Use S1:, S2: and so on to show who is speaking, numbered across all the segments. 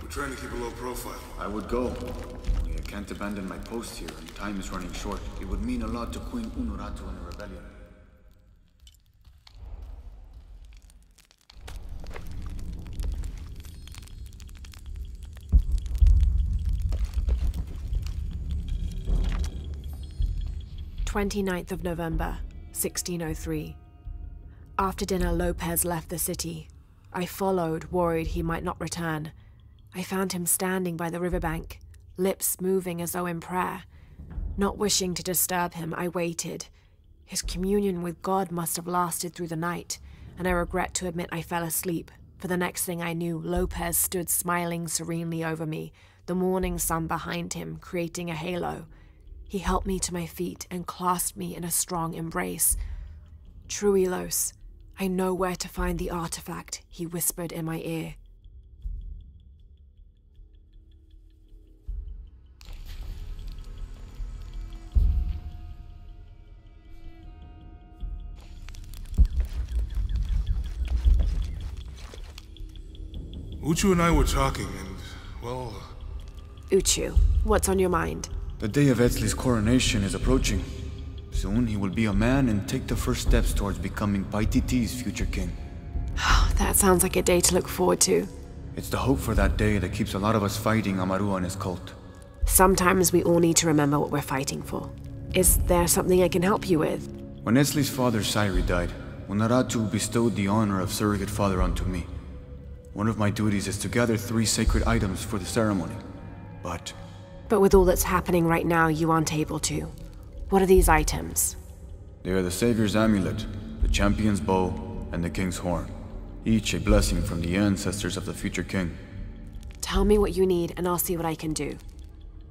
S1: trying to keep a low profile.
S2: I would go. Only I can't abandon my post here, and time is running short. It would mean a lot to Queen Unuratu and the rebellion.
S3: "29th of November, 1603. After dinner, Lopez left the city. I followed, worried he might not return. I found him standing by the riverbank, lips moving as though in prayer. Not wishing to disturb him, I waited. His communion with God must have lasted through the night, and I regret to admit I fell asleep, for the next thing I knew, Lopez stood smiling serenely over me, the morning sun behind him, creating a halo. He helped me to my feet and clasped me in a strong embrace. "Truilos, I know where to find the artifact," he whispered in my ear.
S1: Uchu and I were talking, and, well...
S3: Uchu, what's on your mind?
S2: The day of Etzli's coronation is approaching. Soon he will be a man and take the first steps towards becoming Paititi's future king.
S3: That sounds like a day to look forward to.
S2: It's the hope for that day that keeps a lot of us fighting Amarua and his cult.
S3: Sometimes we all need to remember what we're fighting for. Is there something I can help you with?
S2: When Etzli's father Sairi died, Unuratu bestowed the honor of surrogate father onto me. One of my duties is to gather 3 sacred items for the ceremony. But
S3: with all that's happening right now, you aren't able to. What are these items?
S2: They are the Savior's amulet, the champion's bow, and the king's horn. Each a blessing from the ancestors of the future king.
S3: Tell me what you need and I'll see what I can do.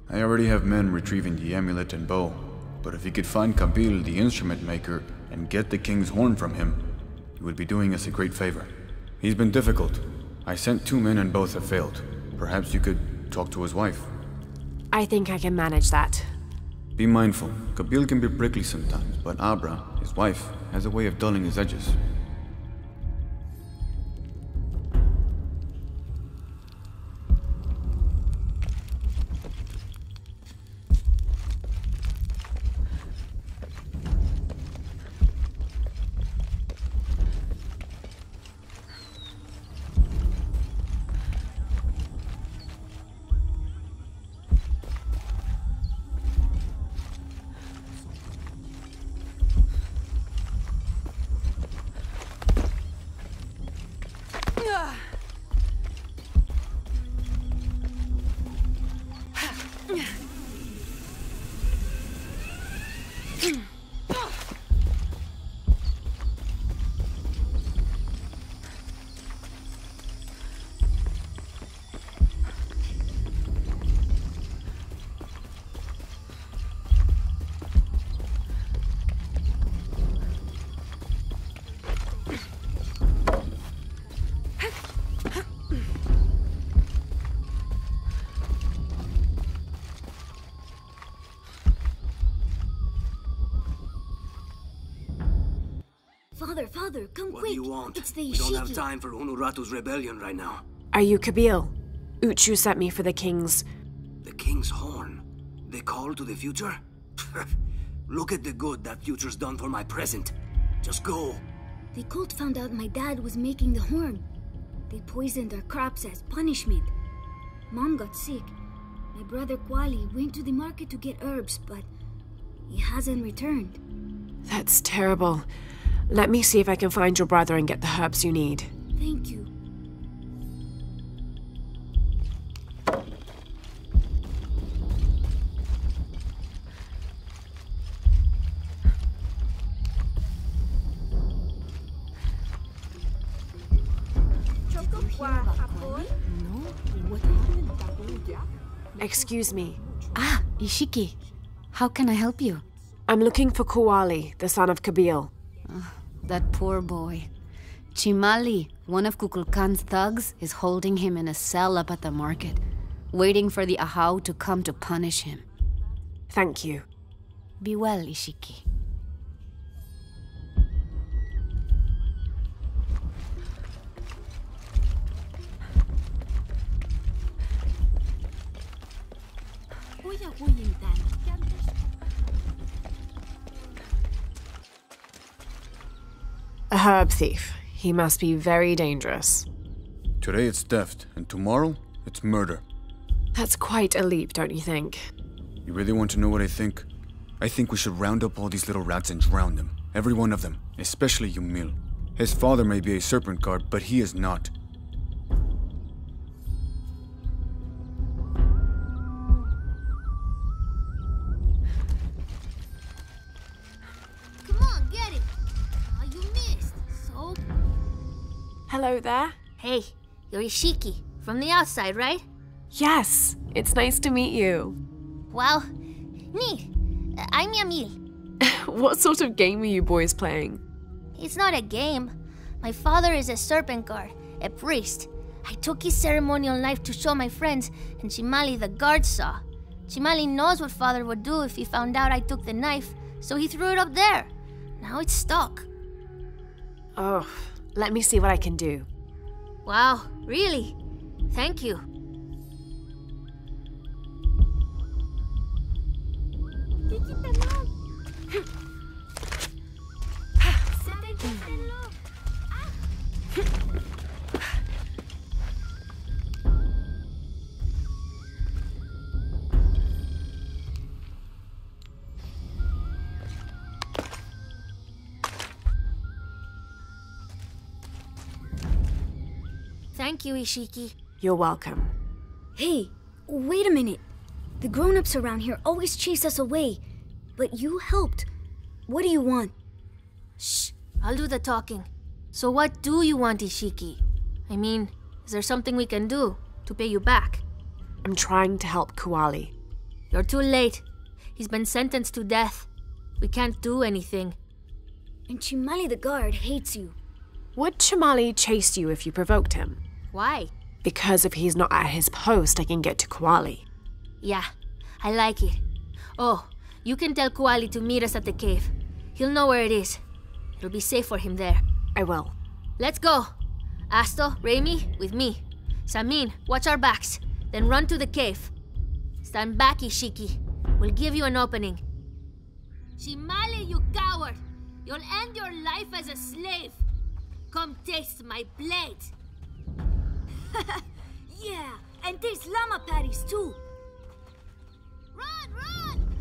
S2: I already have men retrieving the amulet and bow, but if you could find Kabil, the instrument maker, and get the king's horn from him, you would be doing us a great favor. He's been difficult. I sent 2 men and both have failed. Perhaps you could talk to his wife.
S3: I think I can manage that.
S2: Be mindful. Kabil can be prickly sometimes, but Abra, his wife, has a way of dulling his edges.
S4: Father, come quick!
S5: What do you want?
S4: It's the
S5: We don't have
S4: Ishiki.
S5: time for Unuratu's rebellion right now.
S3: Are you Kabil? Uchu sent me for the king's...
S5: The king's horn? The call to the future? Look at the good that future's done for my present. Just go.
S4: The cult found out my dad was making the horn. They poisoned our crops as punishment. Mom got sick. My brother Kwali went to the market to get herbs, but he hasn't returned.
S3: That's terrible. Let me see if I can find your brother and get the herbs you need.
S4: Thank you.
S3: Excuse me.
S6: Ah, Ishiki. How can I help you?
S3: I'm looking for Kuwali, the son of Kabil.
S6: That poor boy. Chimali, one of Kukulkan's thugs, is holding him in a cell up at the market, waiting for the Ahau to come to punish him.
S3: Thank you.
S6: Be well, Ishiki.
S3: A herb thief. He must be very dangerous.
S2: Today it's theft, and tomorrow it's murder.
S3: That's quite a leap, don't you think?
S2: You really want to know what I think? I think we should round up all these little rats and drown them. Every one of them, especially Yumil. His father may be a serpent guard, but he is not.
S4: Come on, get it! Oh, you missed. So?
S3: Hello there.
S7: Hey, you're Ishiki, from the outside, right?
S3: Yes, it's nice to meet you.
S7: Well, neat. I'm Yamil.
S3: What sort of game are you boys playing?
S7: It's not a game. My father is a serpent guard, a priest. I took his ceremonial knife to show my friends, and Chimali the guard saw. Chimali knows what father would do if he found out I took the knife, so he threw it up there. Now it's stuck.
S3: Oh, let me see what I can do.
S7: Wow, really? Thank you. Thank you, Ishiki.
S3: You're welcome.
S4: Hey, wait a minute. The grown-ups around here always chase us away. But you helped. What do you want?
S7: Shh, I'll do the talking. So what do you want, Ishiki? I mean, is there something we can do to pay you back?
S3: I'm trying to help Kuali.
S7: You're too late. He's been sentenced to death. We can't do anything.
S4: And Chimali the guard hates you.
S3: Would Chimali chase you if you provoked him?
S7: Why?
S3: Because if he's not at his post, I can get to Kuali.
S7: Yeah, I like it. Oh, you can tell Kuali to meet us at the cave. He'll know where it is. It'll be safe for him there.
S3: I will.
S7: Let's go. Asto, Raimi, with me. Samin, watch our backs. Then run to the cave. Stand back, Ishiki. We'll give you an opening. Chimali, you coward! You'll end your life as a slave. Come taste my blade.
S4: Yeah, and there's llama patties too.
S7: Run, run!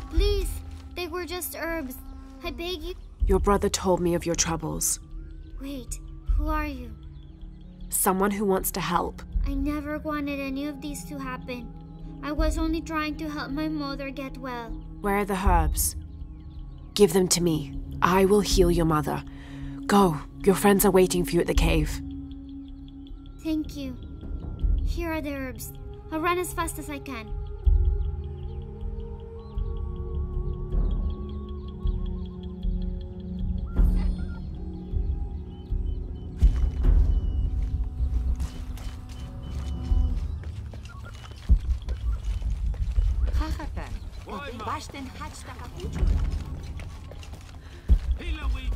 S4: Please, they were just herbs. I beg you.
S3: Your brother told me of your troubles.
S4: Wait, who are you?
S3: Someone who wants to help.
S4: I never wanted any of these to happen. I was only trying to help my mother get well.
S3: Where are the herbs? Give them to me. I will heal your mother. Go. Your friends are waiting for you at the cave.
S4: Thank you. Here are the herbs. I'll run as fast as I can.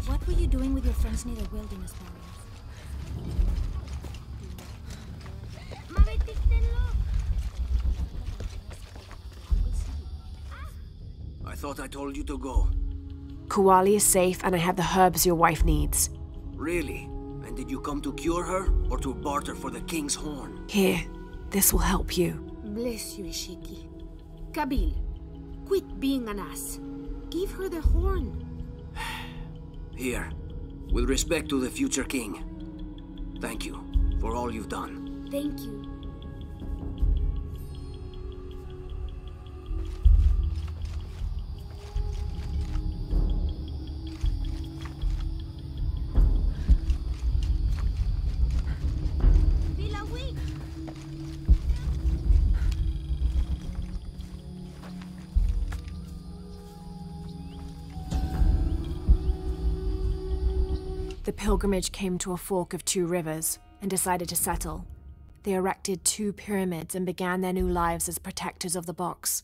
S8: What were you doing with your friends near the wilderness barriers?
S5: I thought I told you to go.
S3: Kuali is safe and I have the herbs your wife needs.
S5: Really? And did you come to cure her or to barter for the king's horn?
S3: Here, this will help you.
S8: Bless you, Ishiki. Kabil, quit being an ass. Give her the horn.
S5: Here, with respect to the future king. Thank you for all you've done.
S4: Thank you.
S3: The pilgrimage came to a fork of 2 rivers and decided to settle. They erected 2 pyramids and began their new lives as protectors of the box.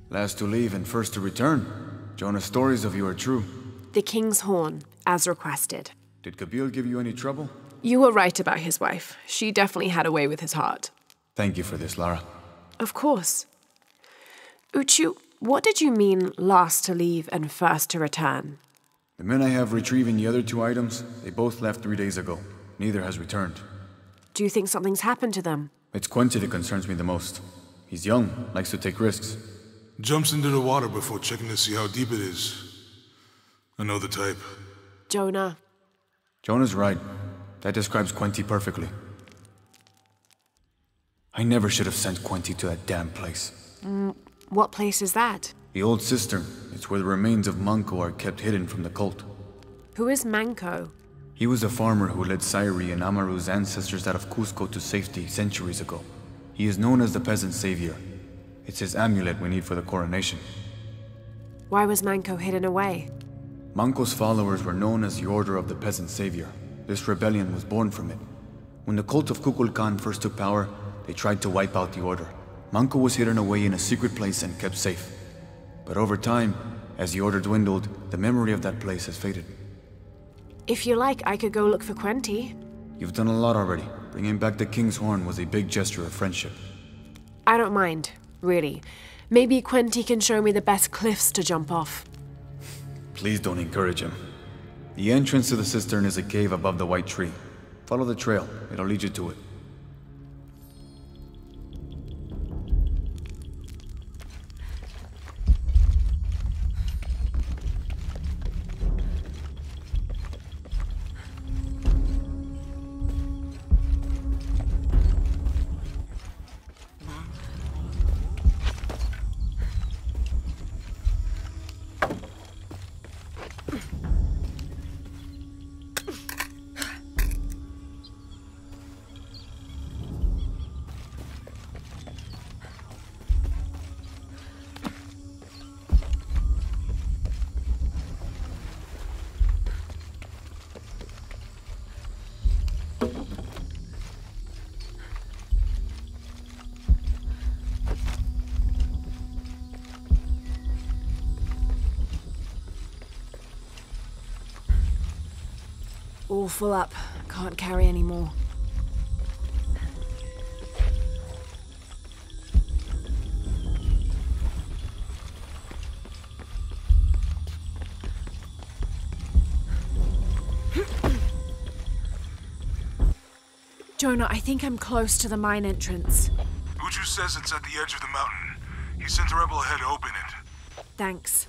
S2: Last to leave and first to return. Jonah's stories of you are true.
S3: The king's horn, as requested.
S2: Did Kabil give you any trouble?
S3: You were right about his wife. She definitely had a way with his heart.
S2: Thank you for this, Lara.
S3: Of course. Uchu, what did you mean last to leave and first to return?
S2: The men I have retrieving the other 2 items, they both left 3 days ago. Neither has returned.
S3: Do you think something's happened to them?
S2: It's Quente that concerns me the most. He's young, likes to take risks.
S1: Jumps into the water before checking to see how deep it is. I know the type.
S3: Jonah.
S2: Jonah's right. That describes Quente perfectly. I never should have sent Quente to that damn place.
S3: What place is that?
S2: The old cistern. It's where the remains of Manco are kept hidden from the cult.
S3: Who is Manco?
S2: He was a farmer who led Sairi and Amaru's ancestors out of Cusco to safety centuries ago. He is known as the peasant savior. It's his amulet we need for the coronation.
S3: Why was Manco hidden away?
S2: Manco's followers were known as the Order of the Peasant Savior. This rebellion was born from it. When the cult of Kukulkan first took power, they tried to wipe out the order. Manco was hidden away in a secret place and kept safe. But over time, as the order dwindled, the memory of that place has faded.
S3: If you like, I could go look for Quente.
S2: You've done a lot already. Bringing back the King's Horn was a big gesture of friendship.
S3: I don't mind, really. Maybe Quente can show me the best cliffs to jump off.
S2: Please don't encourage him. The entrance to the cistern is a cave above the white tree. Follow the trail. It'll lead you to it.
S3: All full up. Can't carry any more. Jonah, I think I'm close to the mine entrance.
S1: Uchu says it's at the edge of the mountain. He sent a rebel ahead to open it.
S3: Thanks.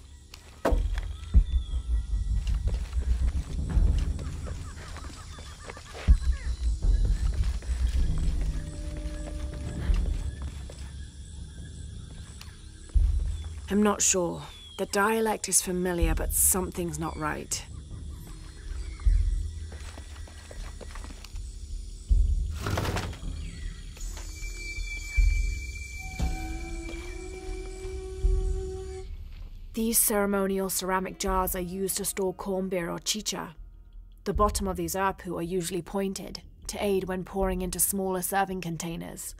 S3: I'm not sure. The dialect is familiar, but something's not right. These ceremonial ceramic jars are used to store corn beer or chicha. The bottom of these apu are usually pointed, to aid when pouring into smaller serving containers.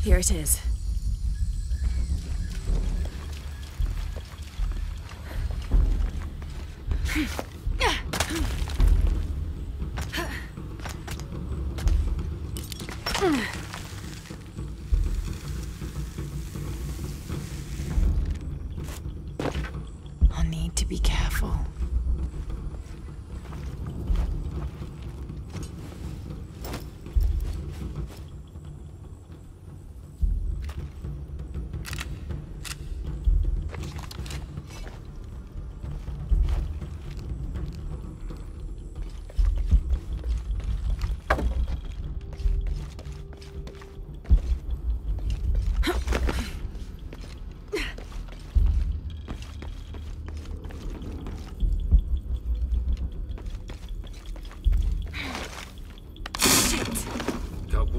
S3: Here it is. I'll need to be careful.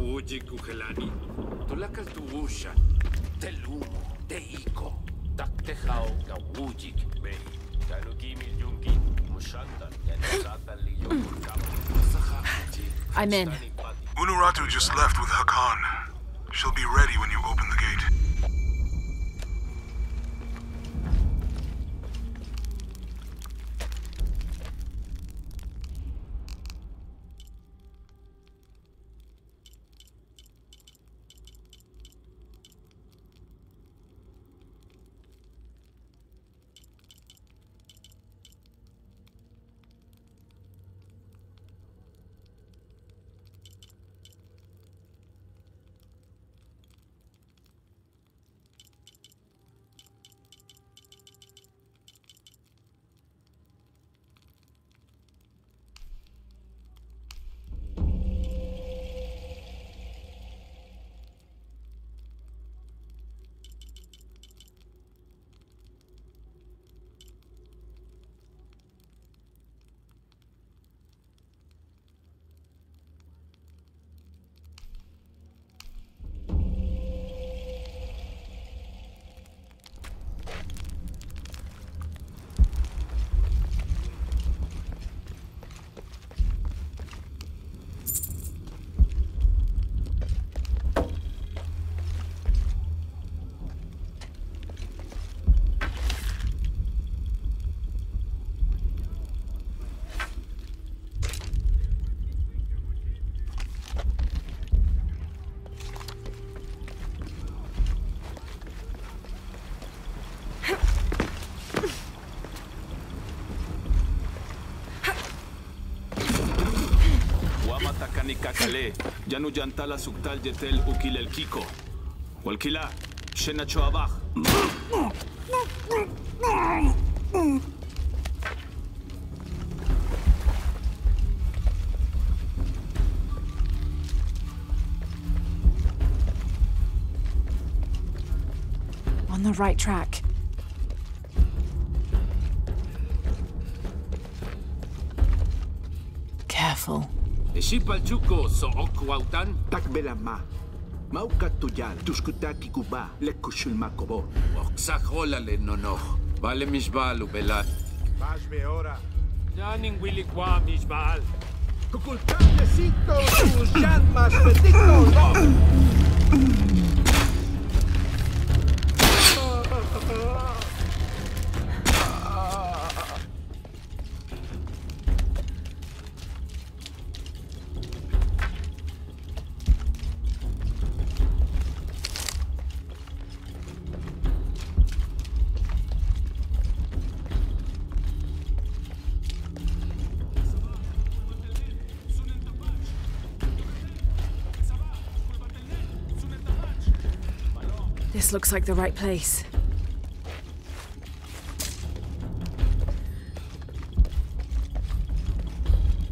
S9: Uji kuhelani. Tulakal tuusha. Telumo. Teiko. Taktehao ka ujik. Bei. Talukimi yungi. Mushanda. Yanasata liyong kama.
S3: I'm in.
S1: Unuratu just left with Hakan. She'll be ready when you open the gate.
S10: Kakale, Janu Jantala Suktal Jetel Ukil el Kiko. Walkila, Shena Choabach.
S3: On the right track. Careful.
S9: Shipalchuko so okwautan.
S11: Takbelama. Maukatuyal, tuskutaki kuba, lekushul makobo.
S9: Oksajolale no. Vale misbal ubela.
S11: Bashbe ora.
S9: Janin wilikwa misbal.
S11: Kukulkanecito, tus llamas petito, no.
S3: This looks like the right place.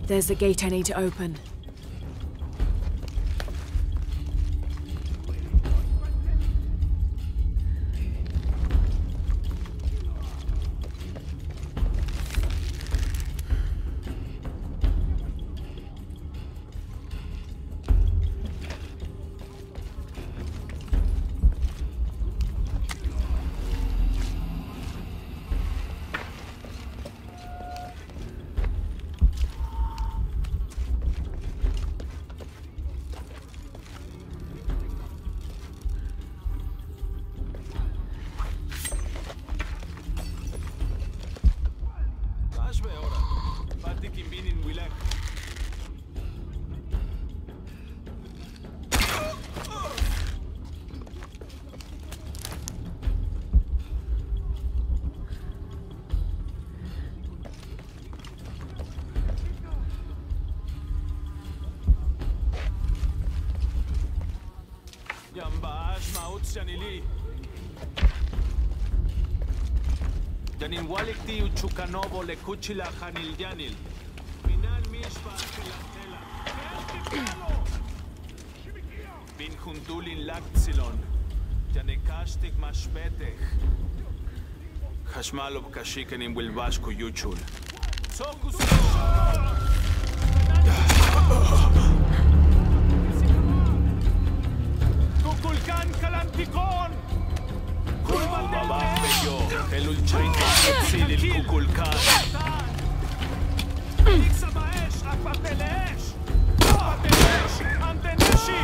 S3: There's the gate I need to open.
S10: Janin walikti uchukanovo le kuchila hanil yanil. Minan mishpa kelantela. Bin huntulin laktzilon. Janekashtik mashpetech. Hashmalov kashiken in wilbashku yuchul.
S9: Tikon!
S10: Yo, el ulchain sil il kukulkan.
S9: Iksabaesh, akpatelesh! Akpatelesh, anteneshi!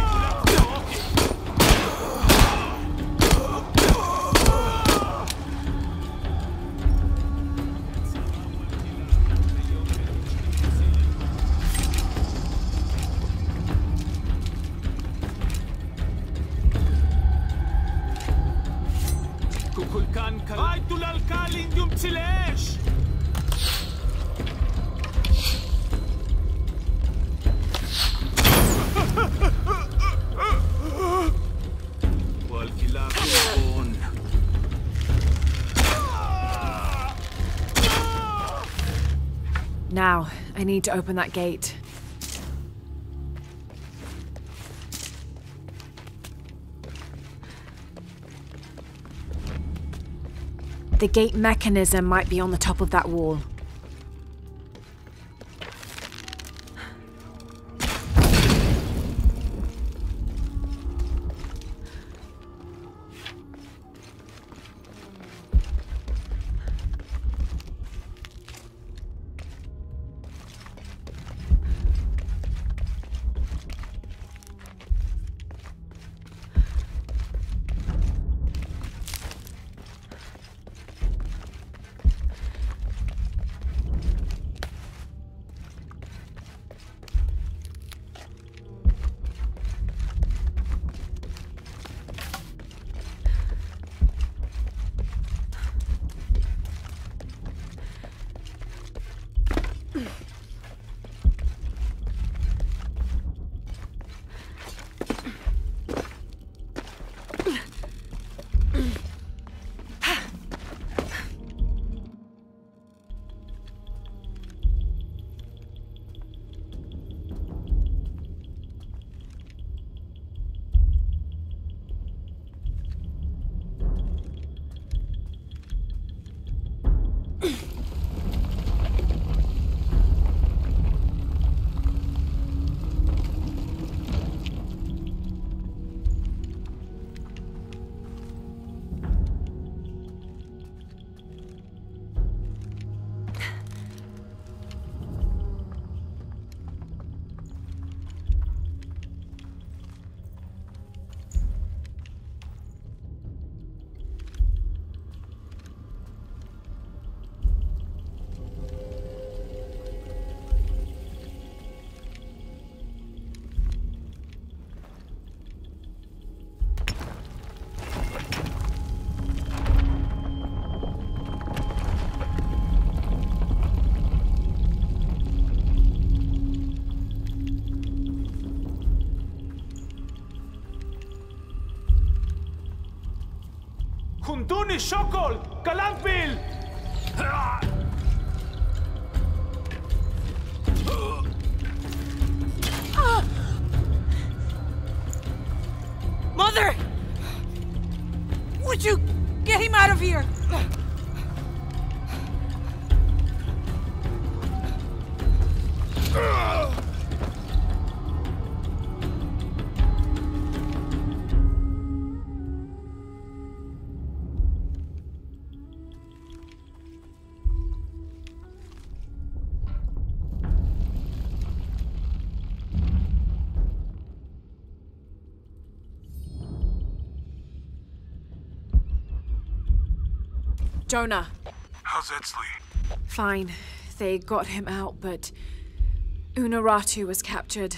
S10: Kukulkan kal...
S9: Ay, tulalkalin yung tsilesh!
S10: Walkila kun.
S3: Now, I need to open that gate. The gate mechanism might be on the top of that wall.
S9: Kunduni Shokol! Kalampil!
S8: Mother! Would you get him out of here?
S3: Jonah.
S1: How's Edsley?
S3: Fine. They got him out, but Unaratu was captured.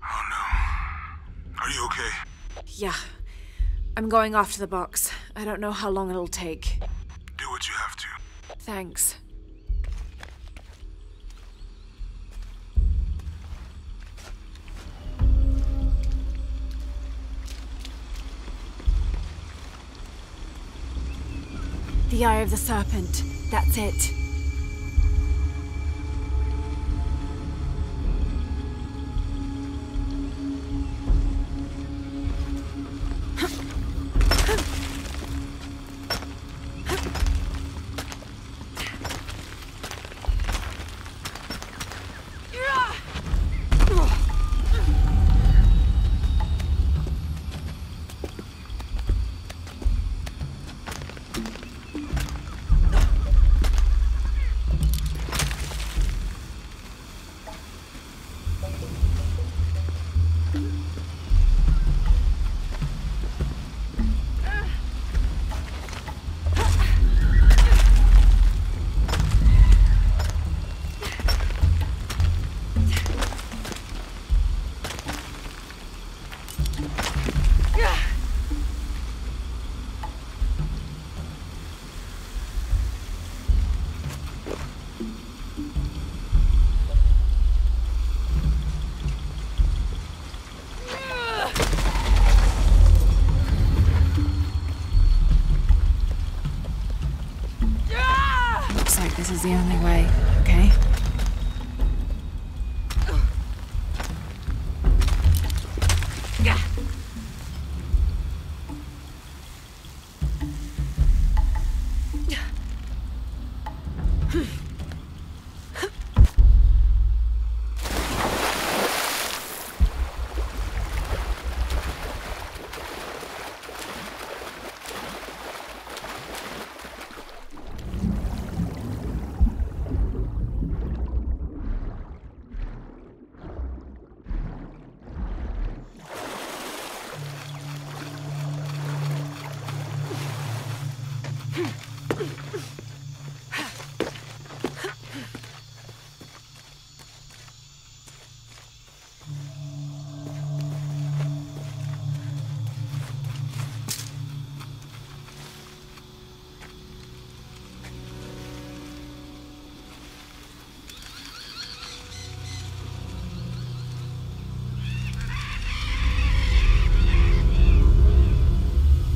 S1: Oh no. Are you okay?
S3: Yeah. I'm going after the box. I don't know how long it'll take.
S1: Do what you have to.
S3: Thanks. The Eye of the Serpent. That's it. like this is the only way, okay?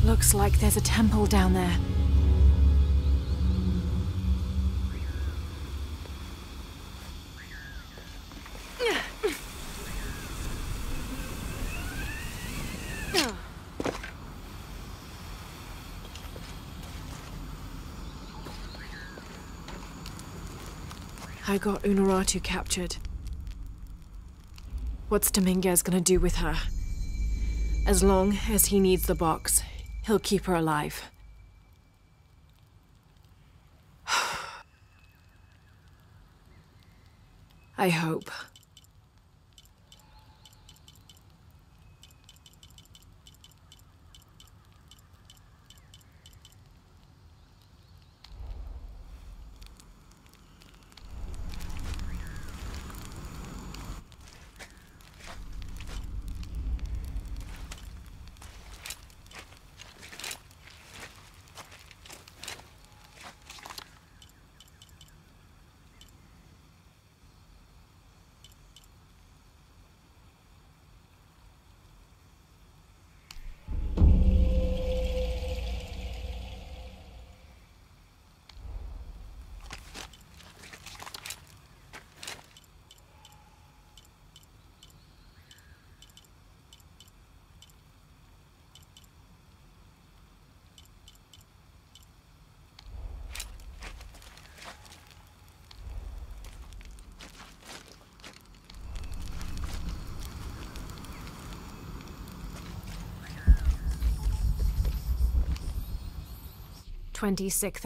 S3: Looks like there's a temple down there. I got Unuratu captured. What's Dominguez gonna do with her? As long as he needs the box, he'll keep her alive. I hope.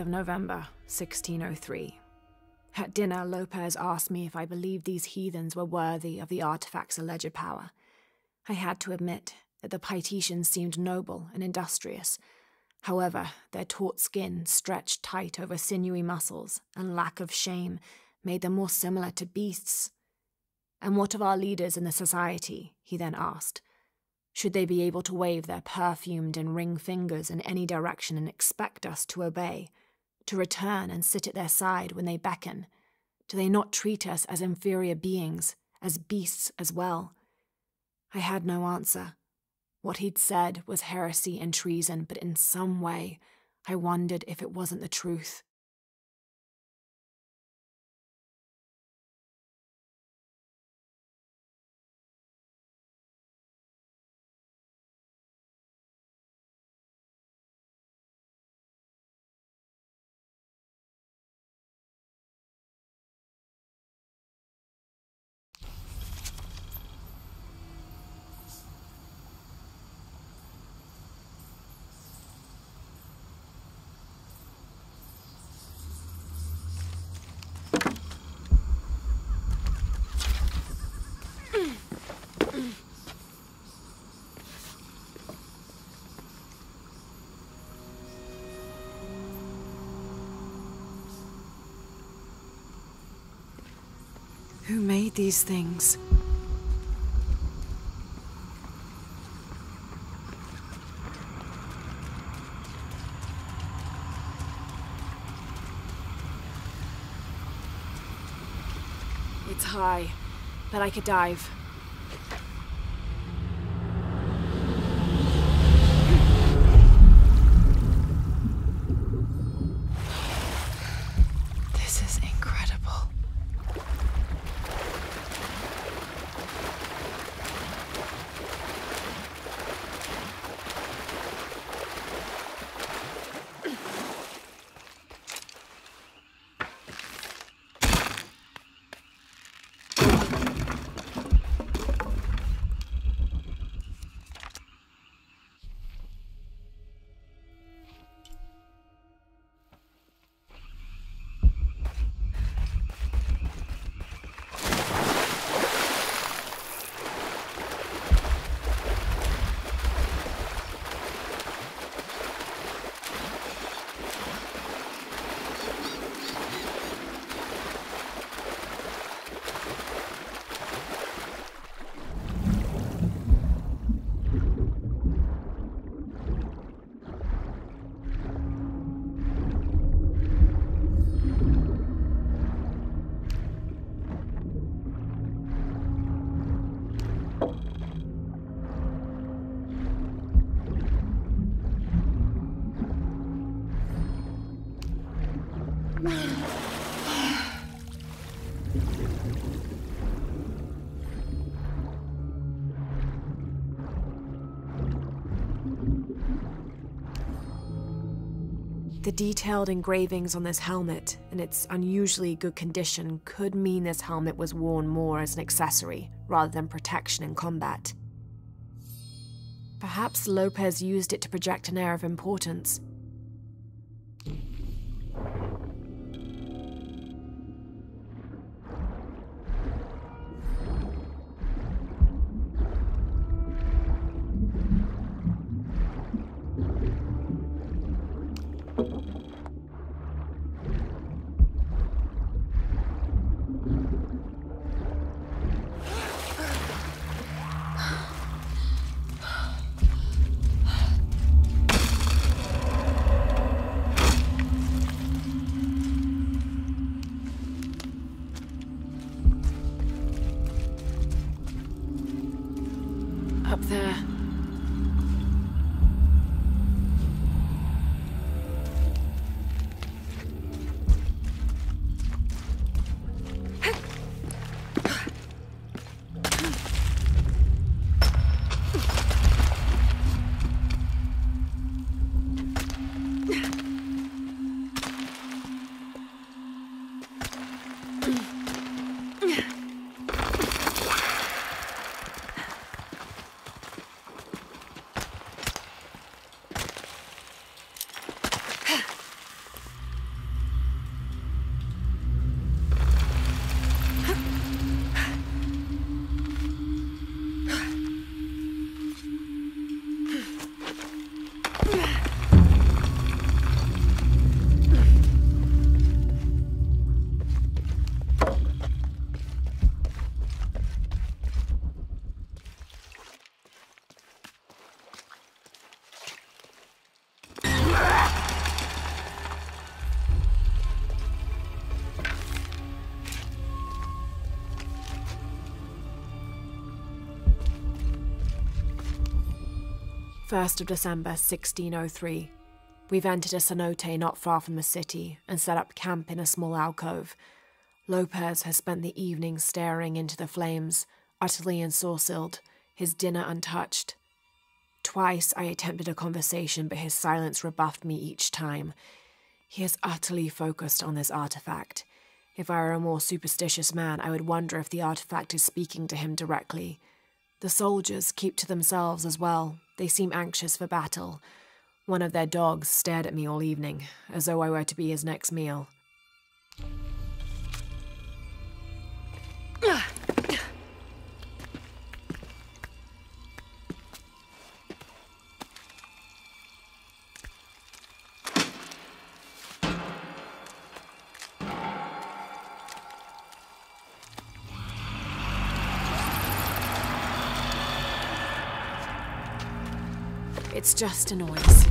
S3: November 1603. At dinner, Lopez asked me if I believed these heathens were worthy of the artifact's alleged power. I had to admit that the Paititians seemed noble and industrious. However, their taut skin, stretched tight over sinewy muscles, and lack of shame made them more similar to beasts. And what of our leaders in the society? He then asked. Should they be able to wave their perfumed and ring fingers in any direction and expect us to obey, to return and sit at their side when they beckon? Do they not treat us as inferior beings, as beasts as well? I had no answer. What he'd said was heresy and treason, but in some way, I wondered if it wasn't the truth. Who made these things? It's high, but I could dive. This This is incredible. The detailed engravings on this helmet and its unusually good condition could mean this helmet was worn more as an accessory rather than protection in combat. Perhaps Lopez used it to project an air of importance. Up there. First of December 1603. We've entered a cenote not far from the city and set up camp in a small alcove. Lopez has spent the evening staring into the flames, utterly ensorcelled, his dinner untouched. Twice I attempted a conversation, but his silence rebuffed me each time. He is utterly focused on this artifact. If I were a more superstitious man, I would wonder if the artifact is speaking to him directly. The soldiers keep to themselves as well. They seem anxious for battle. One of their dogs stared at me all evening, as though I were to be his next meal. It's just a noise.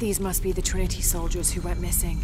S3: These must be the Trinity soldiers who went missing.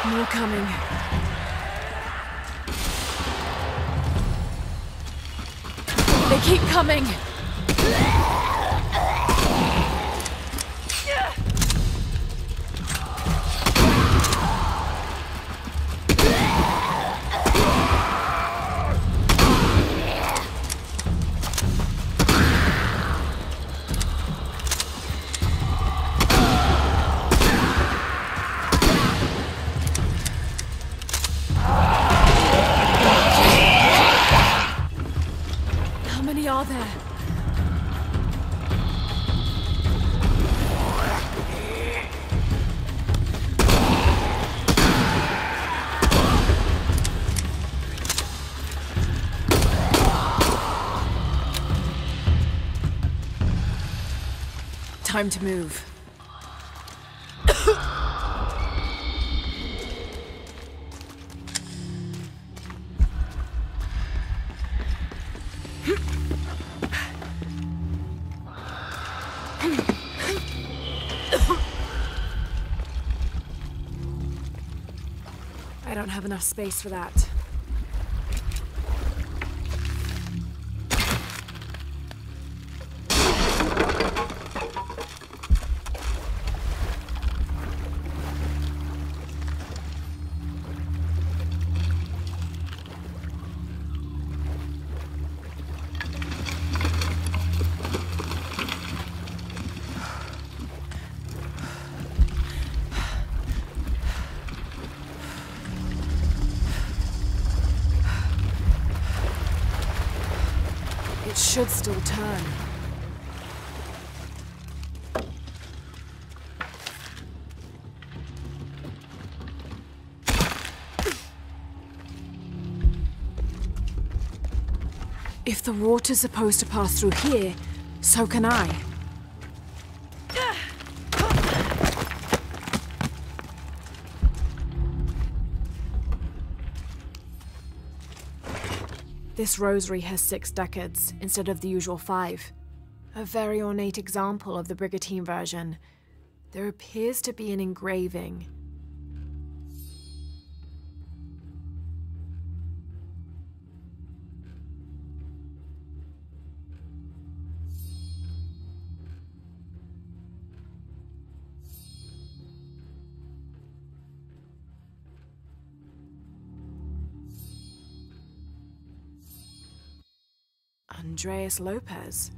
S3: More coming. They keep coming. Time to move. I don't have enough space for that. It should still turn. If the water's supposed to pass through here, so can I. This rosary has 6 decades instead of the usual 5. A very ornate example of the brigantine version. There appears to be an engraving. Andres Lopez.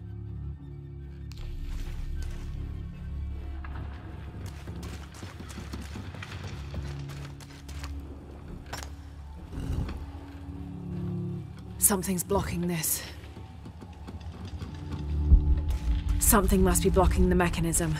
S3: Something's blocking this. Something must be blocking the mechanism.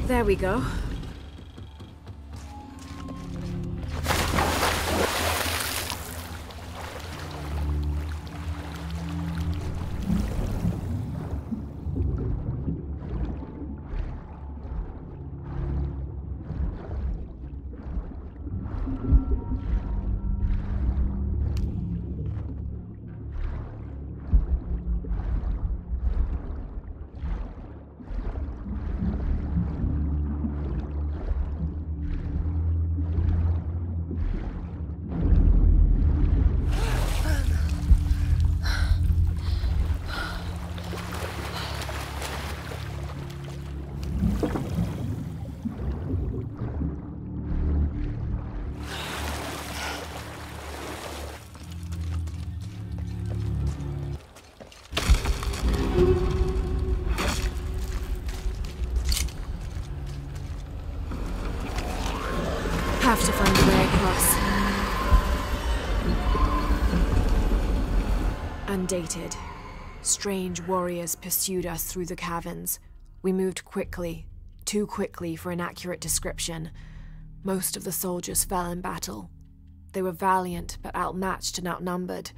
S3: There we go. Have to find a way across. Undated. Strange warriors pursued us through the caverns. We moved quickly, too quickly for an accurate description. Most of the soldiers fell in battle. They were valiant, but outmatched and outnumbered.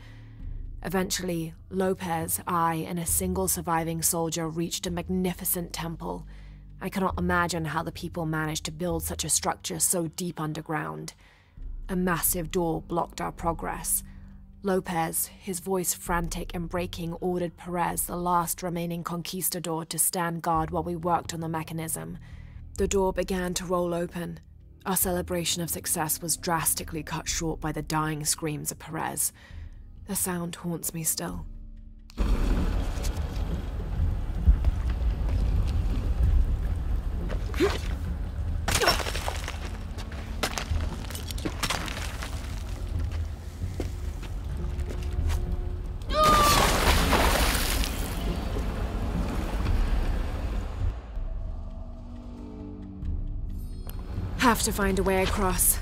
S3: Eventually, Lopez, I, and a single surviving soldier reached a magnificent temple. I cannot imagine how the people managed to build such a structure so deep underground. A massive door blocked our progress. Lopez, his voice frantic and breaking, ordered Perez, the last remaining conquistador, to stand guard while we worked on the mechanism. The door began to roll open. Our celebration of success was drastically cut short by the dying screams of Perez. The sound haunts me still. Have to find a way across.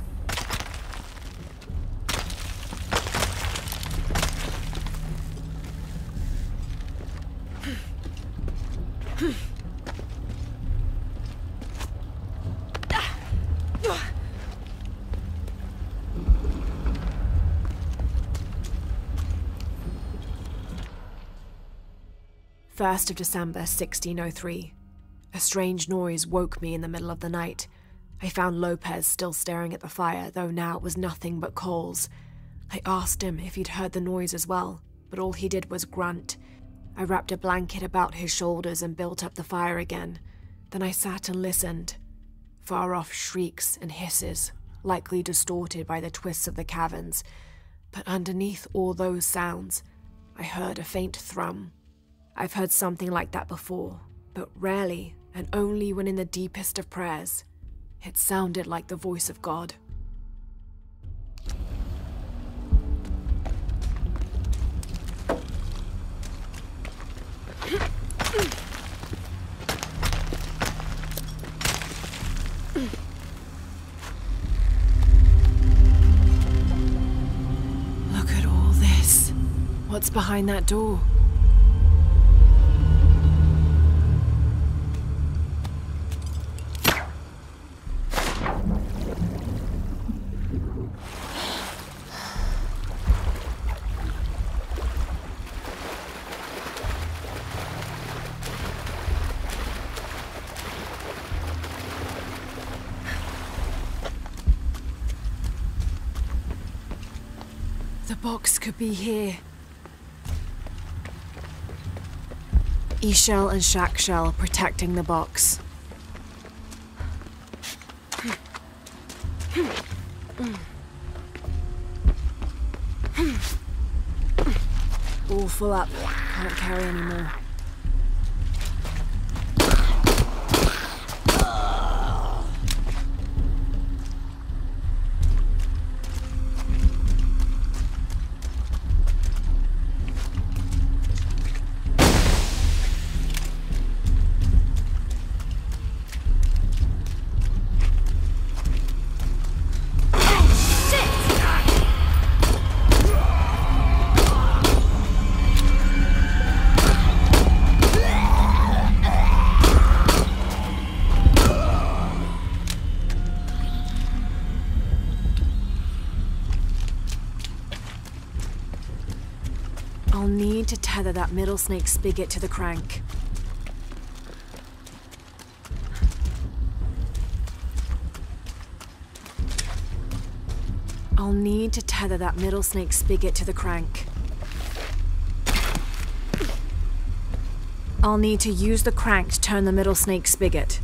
S3: First of December, 1603. A strange noise woke me in the middle of the night. I found Lopez still staring at the fire, though now it was nothing but coals. I asked him if he'd heard the noise as well, but all he did was grunt. I wrapped a blanket about his shoulders and built up the fire again. Then I sat and listened. Far-off shrieks and hisses, likely distorted by the twists of the caverns. But underneath all those sounds, I heard a faint thrum. I've heard something like that before, but rarely, and only when in the deepest of prayers. It sounded like the voice of God. Look at all this. What's behind that door? The box could be here. E-shell and shack shell protecting the box. All full up. Can't carry anymore. I'll need to tether that middle snake spigot to the crank. I'll need to tether that middle snake spigot to the crank. I'll need to use the crank to turn the middle snake spigot.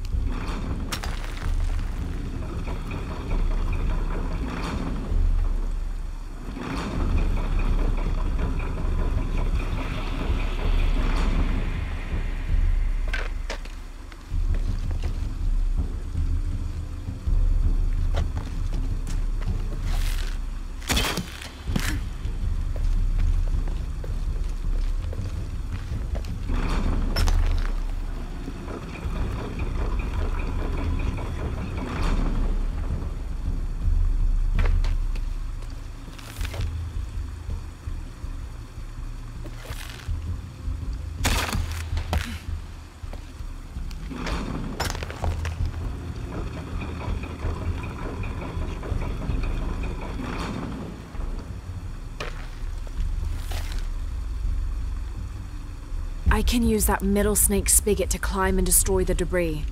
S3: I can use that middle snake spigot to climb and destroy the debris.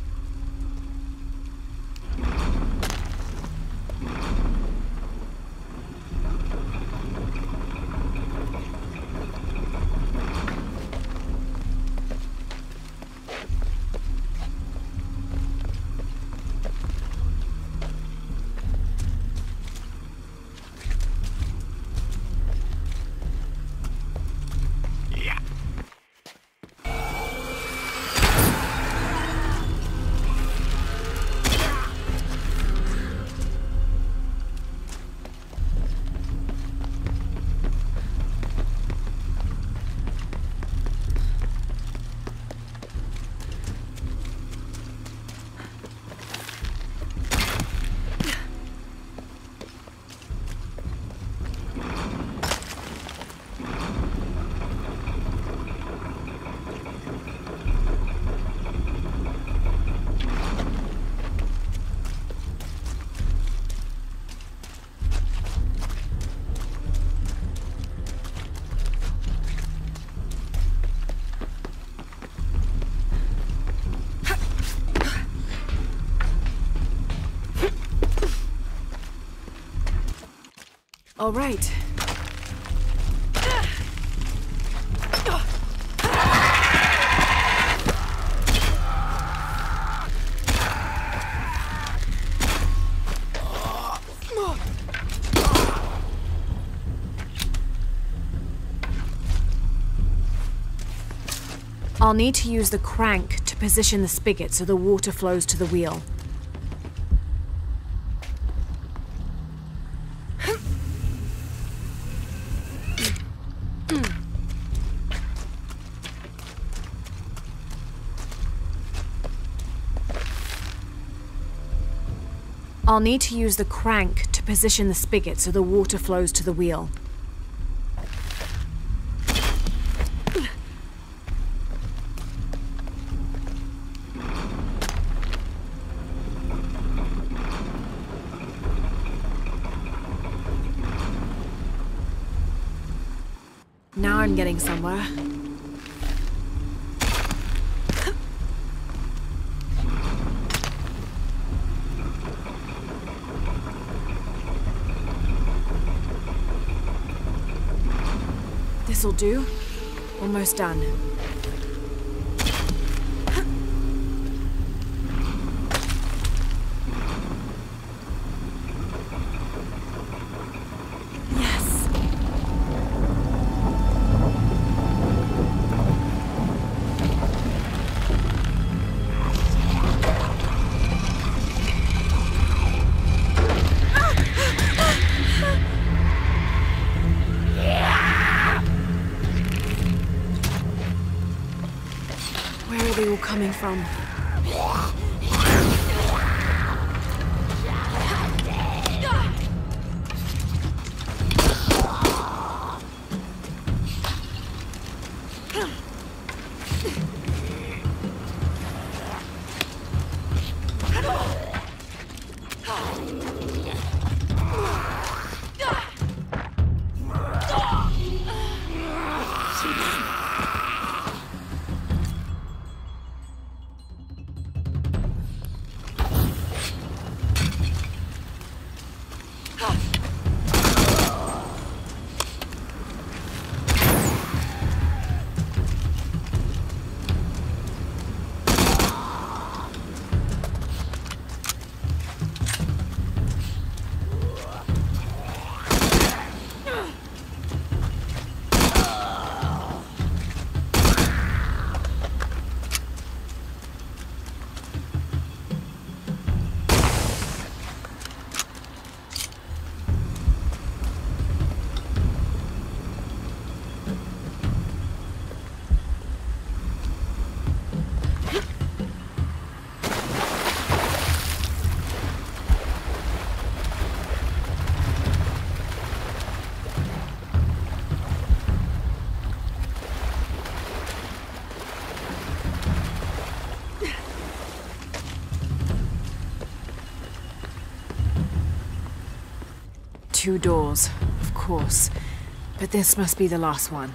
S3: All right. I'll need to use the crank to position the spigot so the water flows to the wheel. I'll need to use the crank to position the spigot so the water flows to the wheel. Now I'm getting somewhere. This'll do. Almost done. Where are they all coming from? Two doors, of course. But this must be the last one.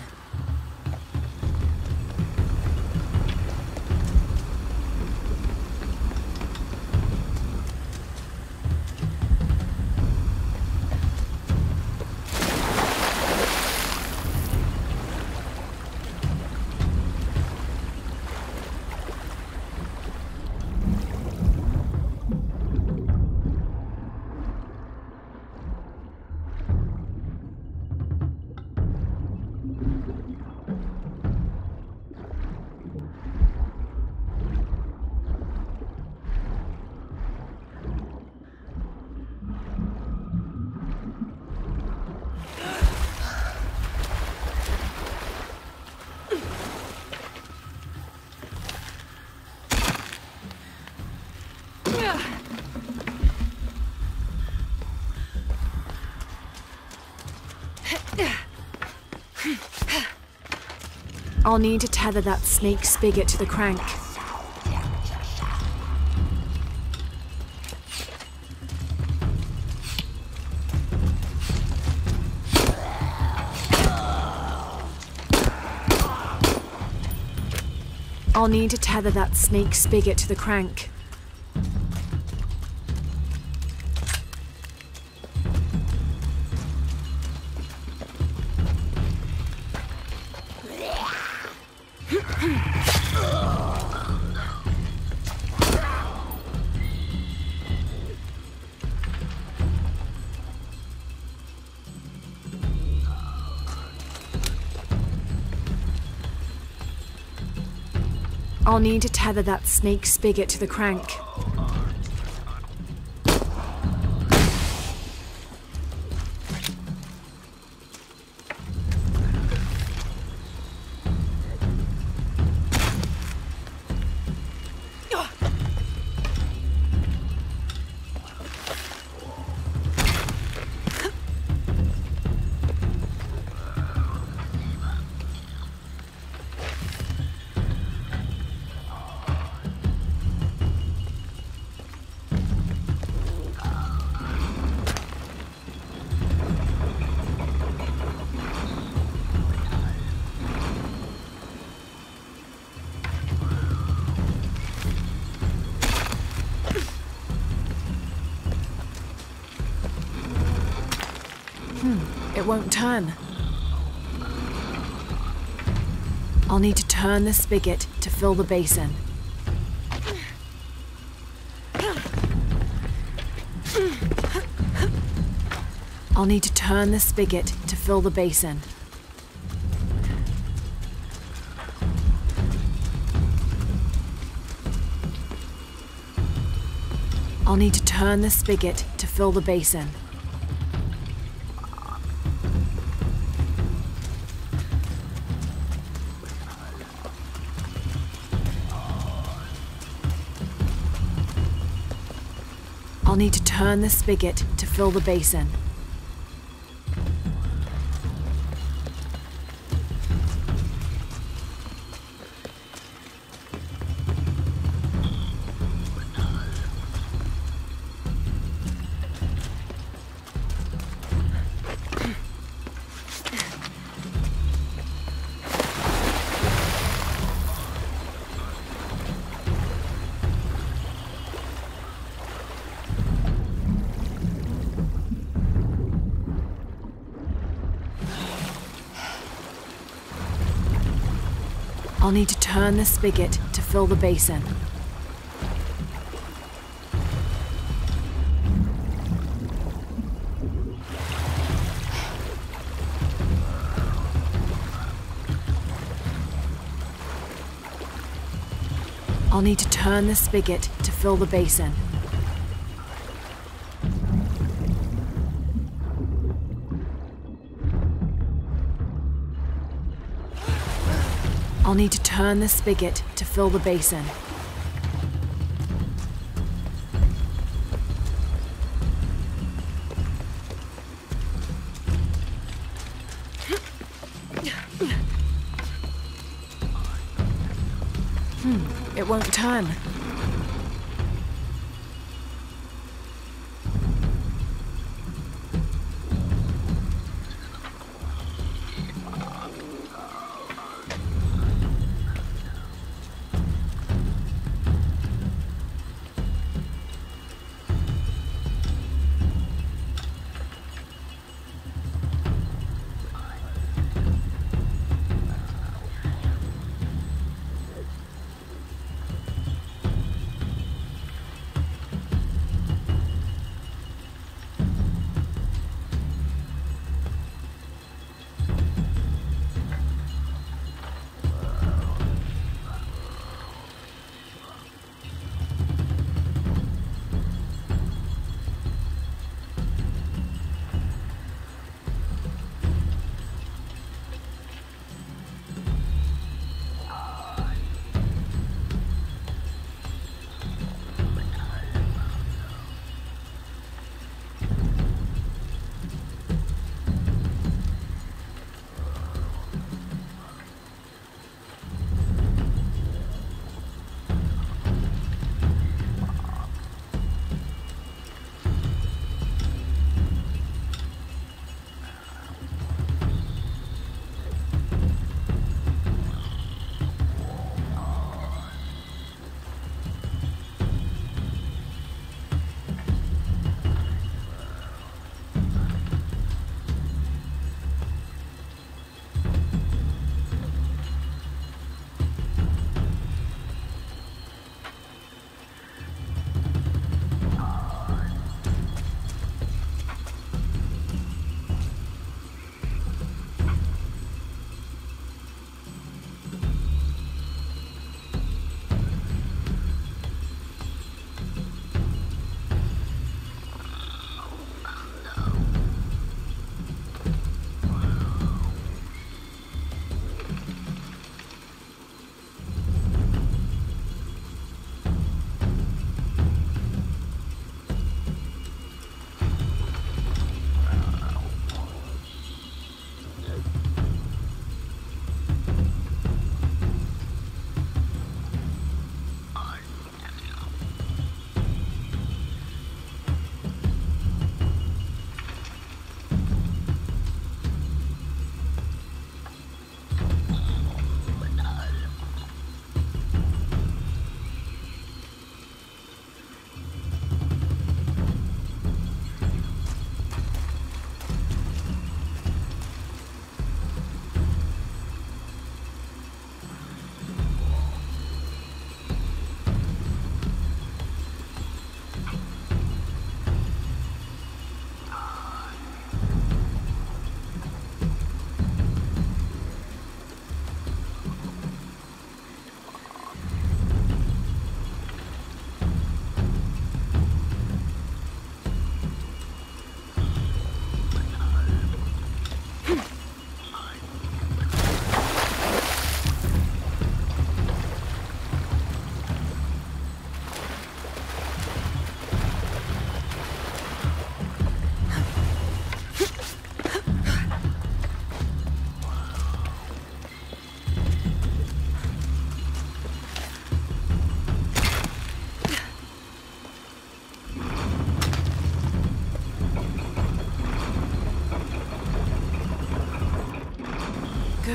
S3: I'll need to tether that snake spigot to the crank. I'll need to tether that snake spigot to the crank. I'll need to tether that snake spigot to the crank. It won't turn. I'll need to turn the spigot to fill the basin. I'll need to turn the spigot to fill the basin. I'll need to turn the spigot to fill the basin. I'll need to turn the spigot to fill the basin. I'll need to turn the spigot to fill the basin. I'll need to turn the spigot to fill the basin. I'll need to turn the spigot to fill the basin. It won't turn.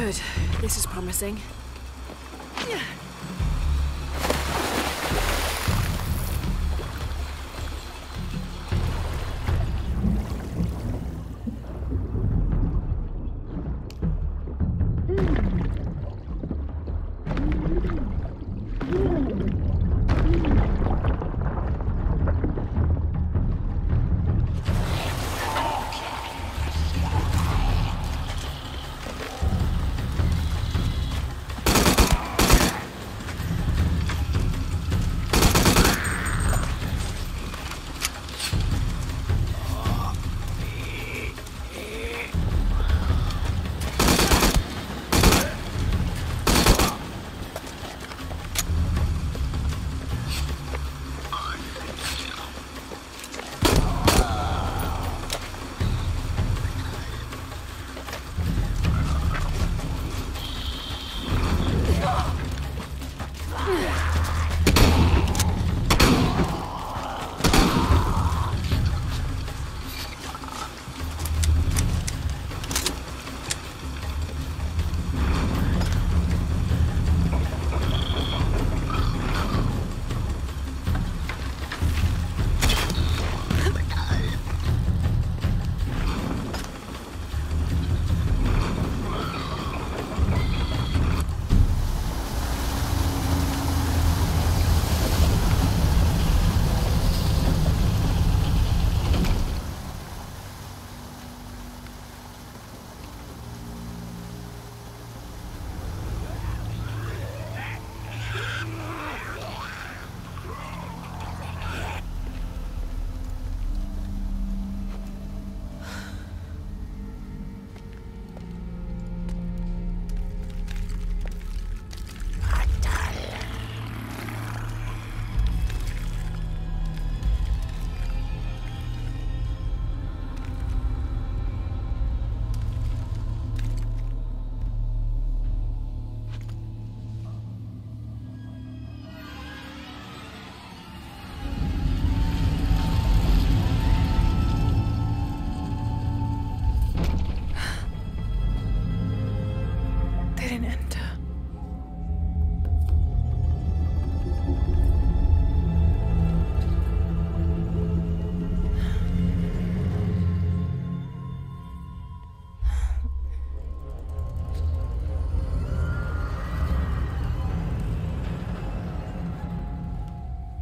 S3: Good. This is promising.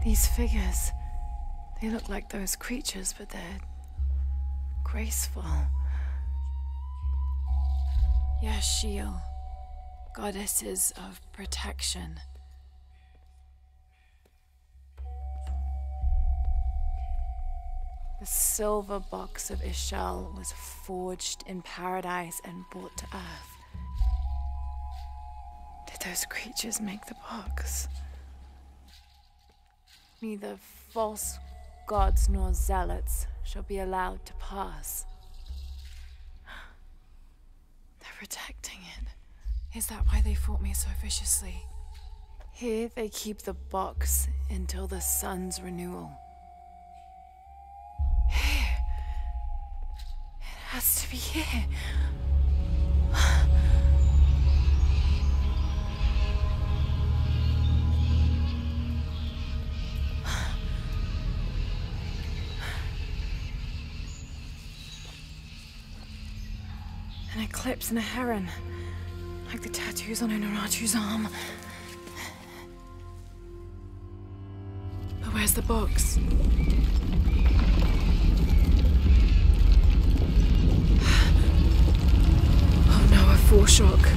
S3: These figures, they look like those creatures, but they're graceful. Yashil, goddesses of protection. The silver box of Ishal was forged in paradise and brought to earth. Did those creatures make the box? Neither false gods nor zealots shall be allowed to pass. They're protecting it. Is that why they fought me so viciously? Here they keep the box until the sun's renewal. Here. It has to be here. An eclipse and a heron, like the tattoos on Inaratu's arm. But where's the box? Oh no, a foreshock.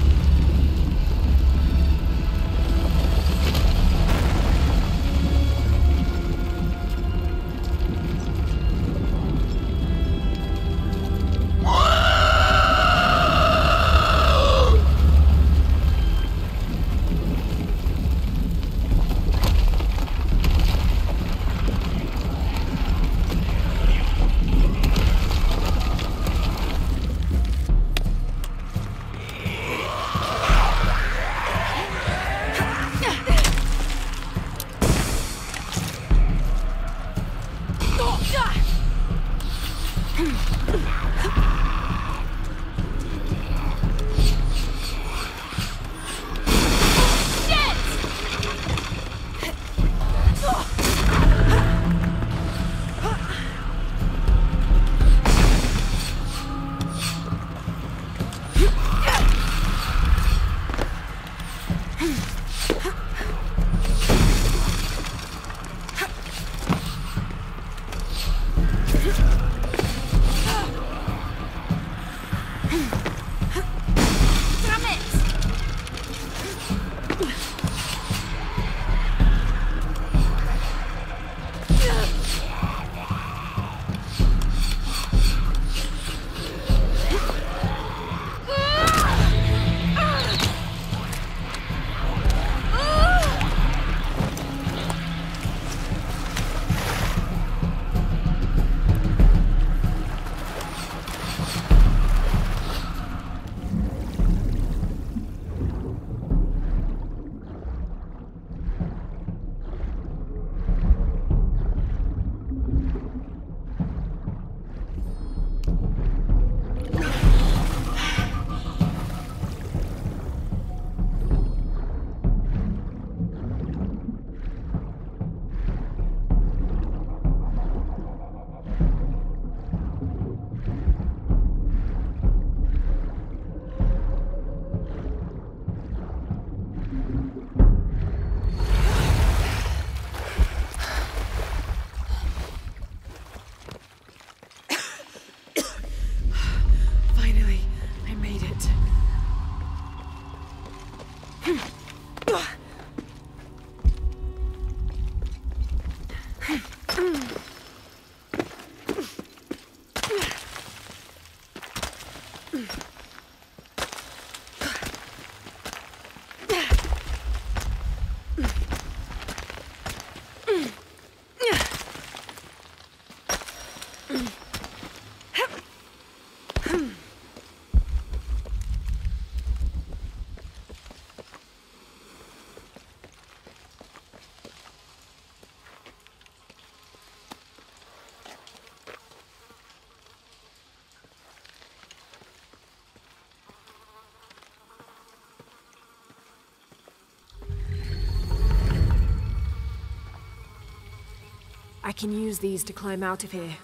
S3: I can use these to climb out of here.